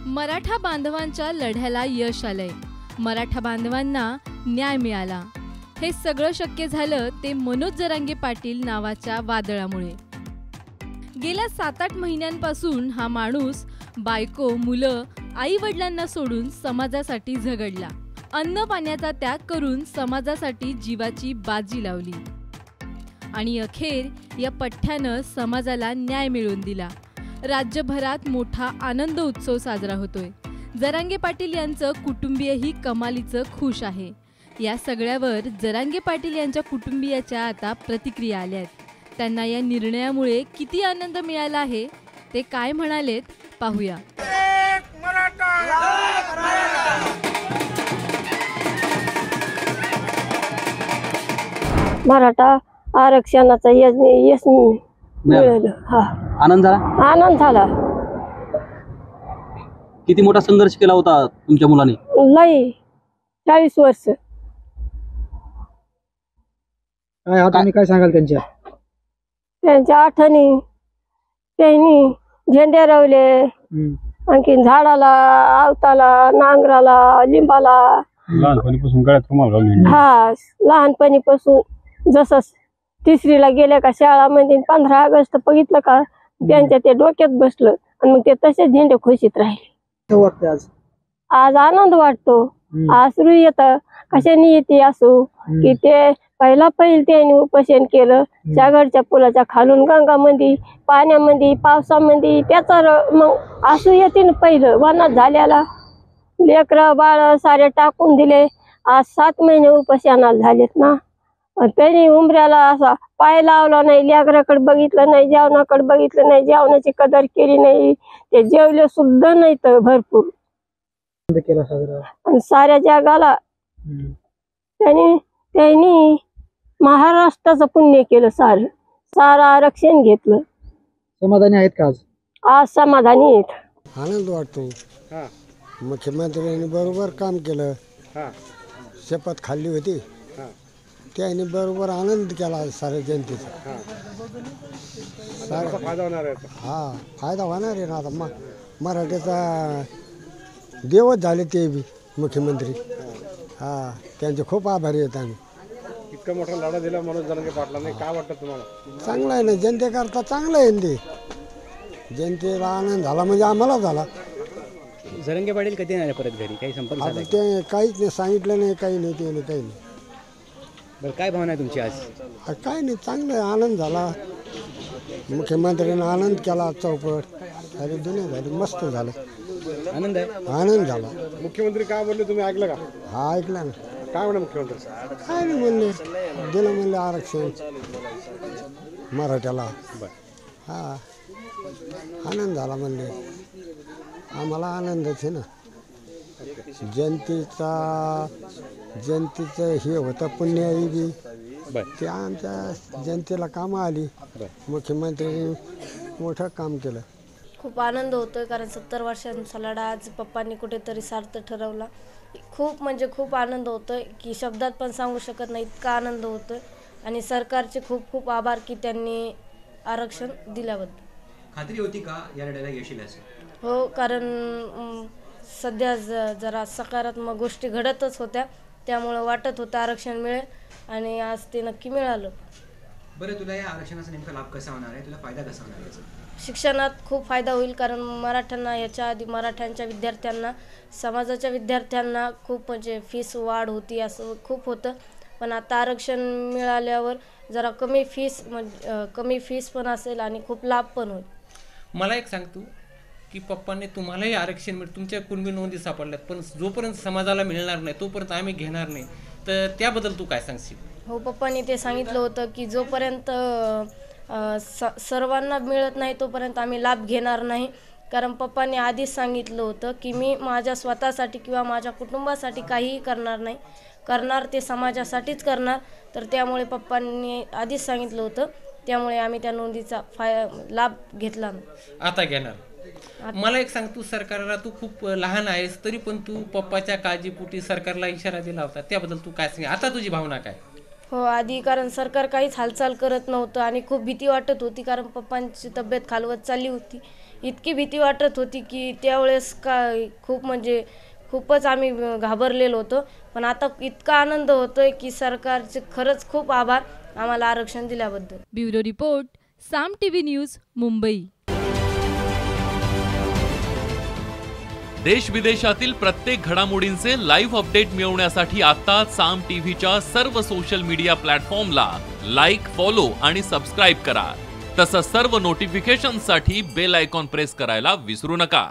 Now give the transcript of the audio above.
मराठा बांधवांच्या लढ्याला यश आलंय. मराठा बांधवांना न्याय मिळाला. हे सगळं शक्य झालं ते मनोज जरांगे पाटील नावाच्या वादळामुळे. गेल्या 7-8 महिन्यांपासून हा माणूस बायको, मुलं, आई वडिलांना सोडून समाजासाठी झगडला. अन्न पाण्याचा त्याग करून समाजासाठी जीवाची बाजी लावली आणि अखेर या पठ्ठ्यानं समाजाला न्याय मिळवून दिला. राज्यभरात मोठा आनंद उत्सव साजरा होतोय. जरांगे पाटील यांचं कुटुंबीयही कमालीचं खुश आहे. या सगळ्यावर जरांगे पाटील यांच्या कुटुंबियाच्या आता प्रतिक्रिया आल्यात. त्यांना या निर्णयामुळे किती आनंद मिळाला आहे ते काय म्हणालेत पाहूया. मराठा आरक्षणाचा यश मिळालं. हा, आनंद झाला. आनंद झाला. किती मोठा संघर्ष केला होता तुमच्या मुलाने? लई 40 वर्ष. काय आठवणी काय सांगाल त्यांच्या आठवणी? त्यांनी झेंडे रवले, आणखी झाडाला, आवताला, नांगराला, लिंबाला. लहानपणीपासून गळ्यात रुमाल घालून. हा, लहानपणीपासून जसं 3रीला गेल्या का शाळामध्ये 15 ऑगस्ट बघितलं का त्यांच्या ते डोक्यात बसलं आणि मग ते तसेच झेंडे खुशीत राहिले. आज आनंद वाटतो. आसरू येतं. कशाने येते असो की ते पहिला त्यांनी उपोषण केलं. सागरच्या पुलाच्या खालून गंगामध्ये, पाण्यामध्ये, पावसामध्ये त्याचा मग आसू येते ना. पहिलं वनात झाल्याला लेकरं बाळ सारे टाकून दिले. आज 7 महिने उपोषणाला झालेत ना. त्यांनी उमऱ्याला असा पाय लावला नाही, लेकराकडे बघितलं नाही, जेवणाकडे बघितलं नाही, जेवणाची कदर केली नाही. ते जेवले सुद्धा नाही तर भरपूर आणि साऱ्या जगाला त्यांनी महाराष्ट्राचं पुण्य केलं. सारं आरक्षण घेतलं. समाधानी आहेत का आज? आज समाधानी आहेत. आनंद वाटतो. मुख्यमंत्र्यांनी बरोबर काम केलं. शपथ खाल्ली होती त्याने बरोबर आनंद केला साऱ्या जनतेचा. फायदा होणार आहे. हा, फायदा होणार आहे ना. आता मराठीचा देवच झाले ते बी मुख्यमंत्री. हा, त्यांचे खूप आभारी आहेत आम्ही. इतका मोठा लढा दिला मनोज जरांगे पाटलांनी. काय वाटतं तुम्हाला? चांगलं आहे ना, जनतेकरता चांगलं आहे ते. जनतेला आनंद झाला म्हणजे आम्हाला झाला. जरांगे पाटील कधी येणार परत घरी? काही संपर्क झाला? ते काहीच नाही सांगितलं नाही, काही नाही, ते नाही, काही नाही. बरं, काय भावना आहे तुमची आज? काय नाही, चांगलं आहे. आनंद झाला. मुख्यमंत्र्यांनी आनंद केला. चौपट सारी दुनिया झाली. मस्त झालं. आनंद आहे. आनंद झाला. मुख्यमंत्री काय बोलले तुम्ही ऐकलं का? हा, ऐकला ना. काय म्हणा मुख्यमंत्री? काय नाही म्हणले, दिलं म्हणले आरक्षण मराठ्याला. हा, आनंद झाला म्हणले. आम्हाला आनंदच आहे ना. जनतेचं हे होतं पुण्य बी ते आमच्या जनतेला कामं आली. मुख्यमंत्र्यांनी मोठं काम केलं. खूप आनंद होतोय कारण 70 वर्षांचा लढा आज पप्पांनी कुठेतरी सार्थ ठरवला. खूप म्हणजे खूप आनंद होतोय की शब्दात पण सांगू शकत नाही, इतका आनंद होतोय. आणि सरकारचे खूप खूप आभार की त्यांनी आरक्षण दिल्याबद्दल. खात्री होती का या लढ्याला यश येईल असं? हो, कारण सध्या जरा सकारात्मक गोष्टी घडतच होत्या, त्यामुळं वाटत होतं आरक्षण मिळेल आणि आज ते नक्की मिळालं. बरं, तुला या आरक्षणाचा नेमका लाभ कसा होणार आहे? तुला फायदा कसा होणार आहे? शिक्षणात खूप फायदा होईल कारण मराठ्यांना याच्या आधी मराठ्यांच्या विद्यार्थ्यांना, समाजाच्या विद्यार्थ्यांना खूप म्हणजे फीस वाढ होती असं खूप होतं. पण आता आरक्षण मिळाल्यावर जरा कमी फीस पण असेल आणि खूप लाभ पण होईल. मला एक सांग तू की पप्पांनी तुम्हालाही आरक्षण तुमच्या कुणबी नोंदी सापडल्यात, पण जोपर्यंत समाजाला मिळणार नाही तोपर्यंत आम्ही घेणार नाही, तर त्याबद्दल तू काय सांगशील? हो, पप्पांनी ते सांगितलं होतं की जोपर्यंत सर्वांना मिळत नाही तोपर्यंत आम्ही लाभ घेणार नाही. कारण पप्पांनी आधीच सांगितलं होतं की मी माझ्या स्वतःसाठी किंवा माझ्या कुटुंबासाठी काहीही करणार नाही, करणार ते समाजासाठीच करणार. तर त्यामुळे पप्पांनी आधीच सांगितलं होतं, त्यामुळे आम्ही त्या नोंदीचा लाभ घेतला नाही. आता घेणार. मला एक सांग, तू सरकारला तू खूप लहान आहेस तरी पण तू पप्पाच्या काळजीपोटी सरकारला इशारा दिला होता, त्याबद्दल तू काय सांग? आता तुझी भावना काय? हो, आधी कारण सरकार काहीच हालचाल करत नव्हतं आणि खूप भीती वाटत होती कारण पप्पांची तब्येत खालवत चालली होती इतकी भीती वाटत होती की त्यावेळेस खूपच आम्ही घाबरलेलो होतो. पण आता इतका आनंद होतोय की सरकारचे खरंच खूप आभार आम्हाला आरक्षण दिल्याबद्दल. ब्युरो रिपोर्ट, साम टीव्ही न्यूज, मुंबई. देश विदेशातील प्रत्येक घडामोडींचे लाईव्ह अपडेट मिळवण्यासाठी आता साम टीव्हीच्या सर्व सोशल मीडिया प्लॅटफॉर्मला लाईक, फॉलो आणि सबस्क्राईब करा. तसंच सर्व नोटिफिकेशनसाठी बेल आयकॉन प्रेस करायला विसरू नका.